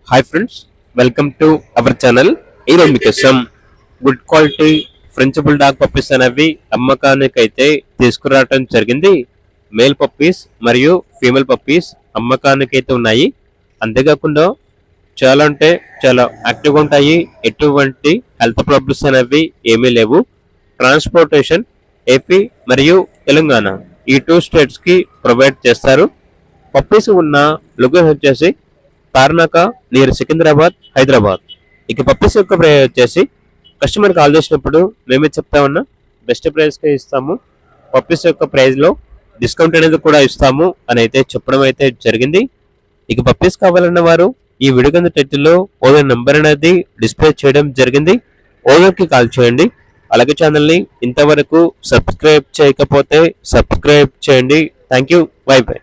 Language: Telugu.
Hi friends, welcome to our channel. ఈరోజు మీకోసం good quality French bulldog puppies అనేవి అమ్మకానికి అయితే తీసుకురావడం జరిగింది. మేల్ పప్పీస్ మరియు ఫీమేల్ పప్పీస్ అమ్మకానికి అయితే ఉన్నాయి. అంతేకాకుండా చాలా అంటే చాలా యాక్టివ్గా ఉంటాయి. ఎటువంటి హెల్త్ ప్రాబ్లమ్స్ అనేవి ఏమీ లేవు. ట్రాన్స్పోర్టేషన్ ఏపీ మరియు తెలంగాణ ఈ 2 స్టేట్స్కి ప్రొవైడ్ చేస్తారు. పప్పీస్ ఉన్న లొకేషన్ వచ్చేసి తార్నాక నియర్ సికింద్రాబాద్, హైదరాబాద్. ఇక పప్పీస్ యొక్క ప్రైస్ వచ్చేసి కస్టమర్ కాల్ చేసినప్పుడు మేమే చెప్తామన్నా బెస్ట్ ప్రైస్కే ఇస్తాము. పప్పీస్ యొక్క ప్రైస్లో డిస్కౌంట్ అనేది కూడా ఇస్తాము అని అయితే చెప్పడం అయితే జరిగింది. ఇక పప్పీస్ కావాలన్న వారు ఈ వీడియో కింద టైటిల్లో ఓనర్ నెంబర్ అనేది డిస్ప్లే చేయడం జరిగింది. ఓనర్కి కాల్ చేయండి. అలాగే ఛానల్ని ఇంతవరకు సబ్స్క్రైబ్ చేయకపోతే సబ్స్క్రైబ్ చేయండి. Thank you. By by.